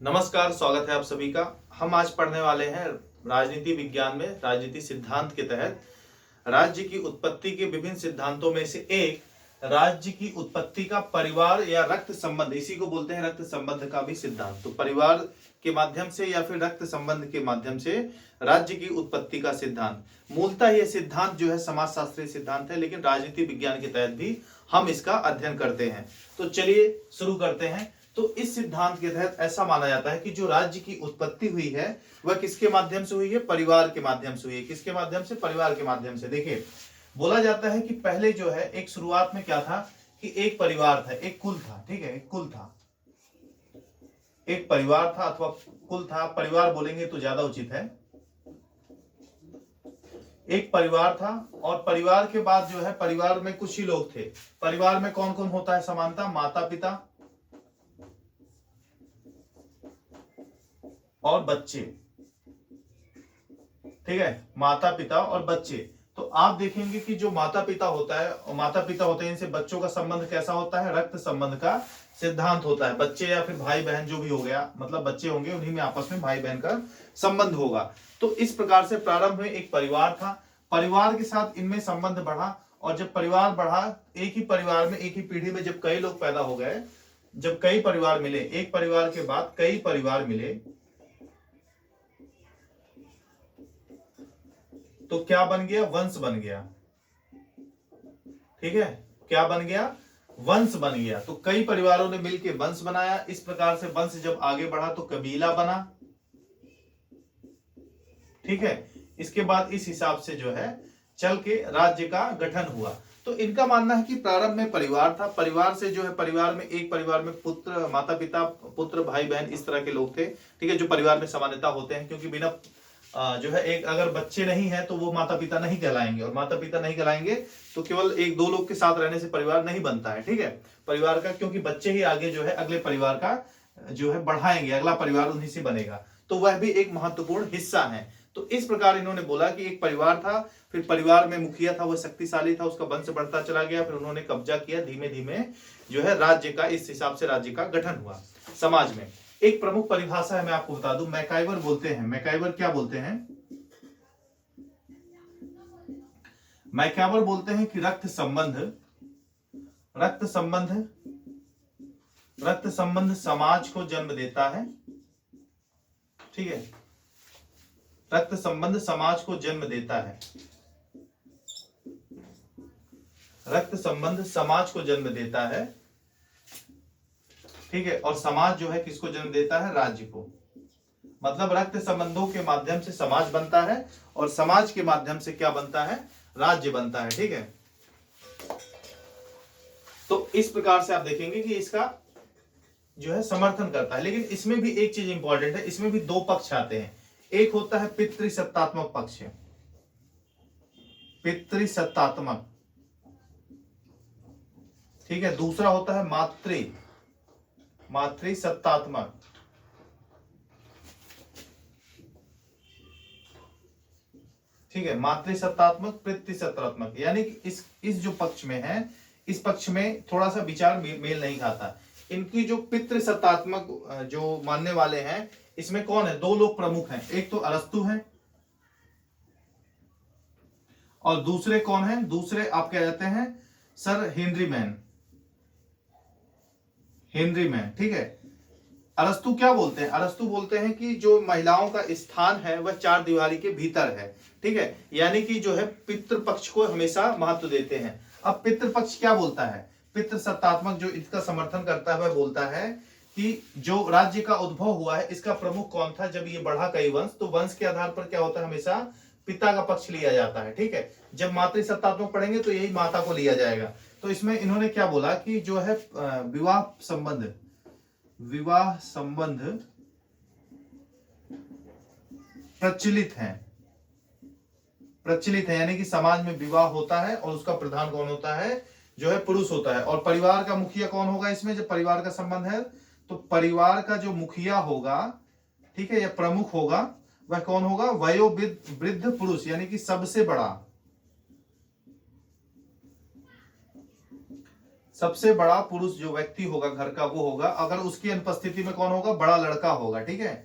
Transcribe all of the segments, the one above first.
नमस्कार, स्वागत है आप सभी का। हम आज पढ़ने वाले हैं राजनीति विज्ञान में राजनीति सिद्धांत के तहत राज्य की उत्पत्ति के विभिन्न सिद्धांतों में से एक राज्य की उत्पत्ति का परिवार या रक्त संबंध, इसी को बोलते हैं रक्त संबंध का भी सिद्धांत। तो परिवार के माध्यम से या फिर रक्त संबंध के माध्यम से राज्य की उत्पत्ति का सिद्धांत। मूलतः यह सिद्धांत जो है समाजशास्त्रीय सिद्धांत है, लेकिन राजनीति विज्ञान के तहत भी हम इसका अध्ययन करते हैं। तो चलिए शुरू करते हैं। तो इस सिद्धांत के तहत ऐसा माना जाता है कि जो राज्य की उत्पत्ति हुई है वह किसके माध्यम से हुई है? परिवार के माध्यम से हुई है। किसके माध्यम से? परिवार के माध्यम से। देखिए, बोला जाता है कि पहले जो है एक शुरुआत में क्या था कि एक परिवार था, एक कुल था। ठीक है, एक कुल था, एक परिवार था अथवा कुल था। परिवार बोलेंगे तो ज्यादा उचित है। एक परिवार था और परिवार के बाद जो है परिवार में कुछ ही लोग थे। परिवार में कौन कौन होता है? समानता माता पिता और बच्चे। ठीक है, माता पिता और बच्चे। तो आप देखेंगे कि जो माता पिता होता है और माता पिता होते हैं, इनसे बच्चों का संबंध कैसा होता है? रक्त संबंध का सिद्धांत होता है। बच्चे या फिर भाई बहन जो भी हो गया, मतलब बच्चे होंगे, उन्हीं में आपस में भाई बहन का संबंध होगा। तो इस प्रकार से प्रारंभ में एक परिवार था। परिवार के साथ इनमें संबंध बढ़ा और जब परिवार बढ़ा, एक ही परिवार में एक ही पीढ़ी में जब कई लोग पैदा हो गए, जब कई परिवार मिले, एक परिवार के बाद कई परिवार मिले, तो क्या बन गया? वंश बन गया। ठीक है, क्या बन गया? वंश बन गया। तो कई परिवारों ने मिलकर वंश बनाया। इस प्रकार से वंश जब आगे बढ़ा तो कबीला बना। ठीक है, इसके बाद इस हिसाब से जो है चल के राज्य का गठन हुआ। तो इनका मानना है कि प्रारंभ में परिवार था। परिवार से जो है परिवार में एक परिवार में पुत्र, माता पिता, पुत्र, भाई बहन, इस तरह के लोग थे। ठीक है, जो परिवार में सामान्यता होते हैं, क्योंकि बिना जो है एक अगर बच्चे नहीं है तो वो माता पिता नहीं कहलाएंगे, और माता पिता नहीं कहलाएंगे तो केवल एक दो लोग के साथ रहने से परिवार नहीं बनता है। ठीक है, परिवार का, क्योंकि बच्चे ही आगे जो है अगले परिवार का जो है बढ़ाएंगे, अगला परिवार उन्हीं से बनेगा, तो वह भी एक महत्वपूर्ण हिस्सा है। तो इस प्रकार इन्होंने बोला कि एक परिवार था, फिर परिवार में मुखिया था, वह शक्तिशाली था, उसका वंश बढ़ता चला गया, फिर उन्होंने कब्जा किया, धीमे धीमे जो है राज्य का, इस हिसाब से राज्य का गठन हुआ। समाज में एक प्रमुख परिभाषा है, मैं आपको बता दूं, मैकाइवर बोलते हैं। मैकाइवर क्या बोलते हैं? मैकाइवर बोलते हैं कि रक्त संबंध, रक्त संबंध, रक्त संबंध समाज को जन्म देता है। ठीक है, रक्त संबंध समाज को जन्म देता है। रक्त संबंध समाज को जन्म देता है। ठीक है, और समाज जो है किसको जन्म देता है? राज्य को। मतलब रक्त संबंधों के माध्यम से समाज बनता है और समाज के माध्यम से क्या बनता है? राज्य बनता है। ठीक है, तो इस प्रकार से आप देखेंगे कि इसका जो है समर्थन करता है। लेकिन इसमें भी एक चीज इंपॉर्टेंट है, इसमें भी दो पक्ष आते हैं। एक होता है पितृसत्तात्मक पक्ष, पितृसत्तात्मक। ठीक है, दूसरा होता है मातृसत्तात्मक। ठीक है, मातृसत्तात्मक, पितृसत्तात्मक, यानी कि इस जो पक्ष में है, इस पक्ष में थोड़ा सा विचार मेल नहीं खाता। इनकी जो पितृसत्तात्मक जो मानने वाले हैं, इसमें कौन है? दो लोग प्रमुख हैं। एक तो अरस्तु हैं और दूसरे कौन है? दूसरे आप क्या कहते हैं? Sir Henry man. Henry man. ठीक है, अरस्तु क्या बोलते हैं? अरस्तु बोलते हैं कि जो महिलाओं का स्थान है वह चार दीवारी के भीतर है। ठीक है, यानी कि जो है पितृपक्ष को हमेशा महत्व देते हैं। अब पितृपक्ष क्या बोलता है? पितृसत्तात्मक जो इसका समर्थन करता है वह बोलता है कि जो राज्य का उद्भव हुआ है, इसका प्रमुख कौन था? जब ये बढ़ा कई वंश, तो वंश के आधार पर क्या होता है? हमेशा पिता का पक्ष लिया जाता है। ठीक है, जब मातृसत्तात्मक पढ़ेंगे तो यही माता को लिया जाएगा। तो इसमें इन्होंने क्या बोला कि जो है विवाह संबंध प्रचलित है, यानी कि समाज में विवाह होता है और उसका प्रधान कौन होता है? जो है पुरुष होता है। और परिवार का मुखिया कौन होगा इसमें? जब परिवार का संबंध है तो परिवार का जो मुखिया होगा, ठीक है, या प्रमुख होगा, वह कौन होगा? वयोवृद्ध पुरुष, यानी कि सबसे बड़ा, सबसे बड़ा पुरुष जो व्यक्ति होगा घर का वो होगा, अगर उसकी अनुपस्थिति में कौन होगा, बड़ा लड़का होगा। ठीक है,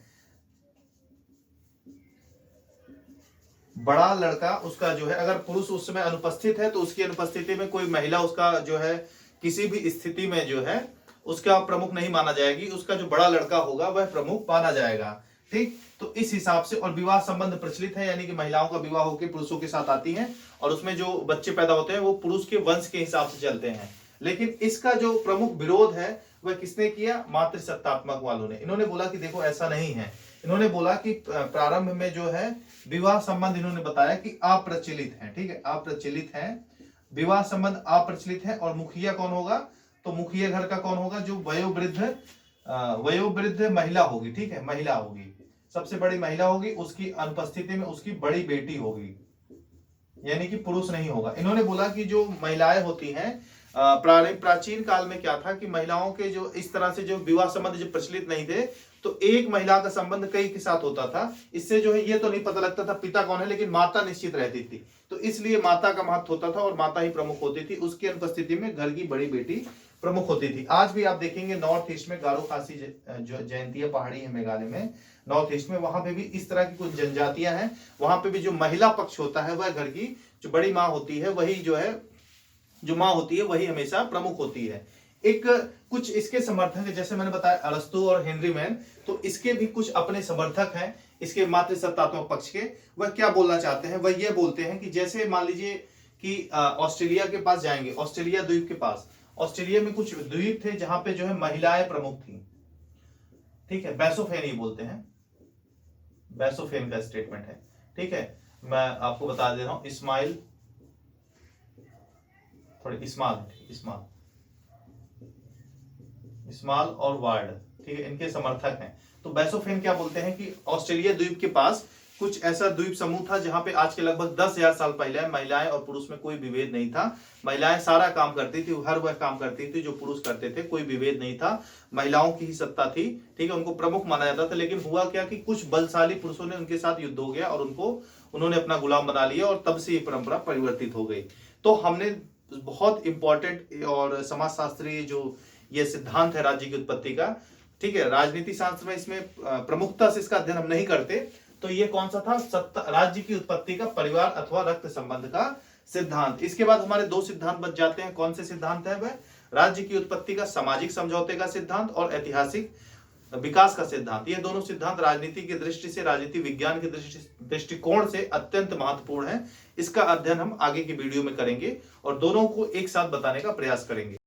बड़ा लड़का उसका जो है, अगर पुरुष उस समय अनुपस्थित है तो उसकी अनुपस्थिति में कोई महिला उसका जो है किसी भी स्थिति में जो है उसका प्रमुख नहीं माना जाएगी, उसका जो बड़ा लड़का होगा वह प्रमुख माना जाएगा। ठीक, तो इस हिसाब से, और विवाह संबंध प्रचलित है, यानी कि महिलाओं का विवाह होकर पुरुषों के साथ आती हैं और उसमें जो बच्चे पैदा होते हैं वो पुरुष के वंश के हिसाब से चलते हैं। लेकिन इसका जो प्रमुख विरोध है वह किसने किया, मातृसत्तात्मक वालों ने। इन्होंने बोला कि देखो ऐसा नहीं है, इन्होंने बोला कि प्रारंभ में जो है विवाह संबंध इन्होंने बताया कि अप्रचलित है। ठीक है, अप्रचलित है, विवाह संबंध अप्रचलित है, और मुखिया कौन होगा, तो मुखिया घर का कौन होगा, जो वयोवृद्ध महिला होगी। ठीक है, महिला होगी, सबसे बड़ी महिला होगी, उसकी अनुपस्थिति में उसकी बड़ी बेटी होगी, यानी कि पुरुष नहीं होगा। इन्होंने बोला कि जो महिलाएं होती हैं, प्राचीन काल में क्या था कि महिलाओं के जो इस तरह से जो विवाह संबंध जो प्रचलित नहीं थे, तो एक महिला का संबंध कई के साथ होता था। इससे जो है ये तो नहीं पता लगता था पिता कौन है, लेकिन माता निश्चित रहती थी, तो इसलिए माता का महत्व होता था और माता ही प्रमुख होती थी, उसकी अनुपस्थिति में घर की बड़ी बेटी प्रमुख होती थी। आज भी आप देखेंगे नॉर्थ ईस्ट में गारो खासी जो जयंतिया पहाड़ी है मेघालय में, नॉर्थ ईस्ट में, वहां पे भी इस तरह की कुछ जनजातियां हैं। वहां पे भी जो महिला पक्ष होता है वह घर की जो बड़ी माँ होती है, वही जो है जो माँ होती है वही हमेशा प्रमुख होती है। एक कुछ इसके समर्थक है, जैसे मैंने बताया अरस्तु और हेनरी मैन, तो इसके भी कुछ अपने समर्थक हैं इसके मातृसत्तात्मक पक्ष के। वह क्या बोलना चाहते हैं, वह ये बोलते हैं कि जैसे मान लीजिए कि ऑस्ट्रेलिया के पास जाएंगे, ऑस्ट्रेलिया द्वीप के पास, ऑस्ट्रेलिया में कुछ द्वीप थे जहां पे जो है महिलाएं प्रमुख थी। ठीक है, बैसोफेन ही बोलते हैं, बैसोफेन का स्टेटमेंट है। ठीक है, मैं आपको बता दे रहा हूं, इस्माइल इस्माल और वार्ड, ठीक है, इनके समर्थक हैं। तो बैसोफेन क्या बोलते हैं कि ऑस्ट्रेलिया द्वीप के पास कुछ ऐसा द्वीप समूह था जहां पे आज के लगभग 10,000 साल पहले महिलाएं और पुरुष में कोई विभेद नहीं था। महिलाएं सारा काम करती थी, हर वह काम करती थी जो पुरुष करते थे, कोई विभेद नहीं था, महिलाओं की ही सत्ता थी। ठीक है, उनको प्रमुख माना जाता था। लेकिन हुआ क्या कि कुछ बलशाली पुरुषों ने उनके साथ युद्ध हो गया और उन्होंने अपना गुलाम बना लिया, और तब से ये परंपरा परिवर्तित हो गई। तो हमने बहुत इंपॉर्टेंट और समाजशास्त्रीय जो ये सिद्धांत है राज्य की उत्पत्ति का, ठीक है, राजनीति शास्त्र में इसमें प्रमुखता से इसका अध्ययन हम नहीं करते, तो ये कौन सा था, राज्य की उत्पत्ति का परिवार अथवा रक्त संबंध का सिद्धांत। इसके बाद हमारे दो सिद्धांत बच जाते हैं। कौन से सिद्धांत है वह, राज्य की उत्पत्ति का सामाजिक समझौते का सिद्धांत और ऐतिहासिक विकास का सिद्धांत। ये दोनों सिद्धांत राजनीति की दृष्टि से, राजनीति विज्ञान के दृष्टिकोण से अत्यंत महत्वपूर्ण है। इसका अध्ययन हम आगे की वीडियो में करेंगे और दोनों को एक साथ बताने का प्रयास करेंगे।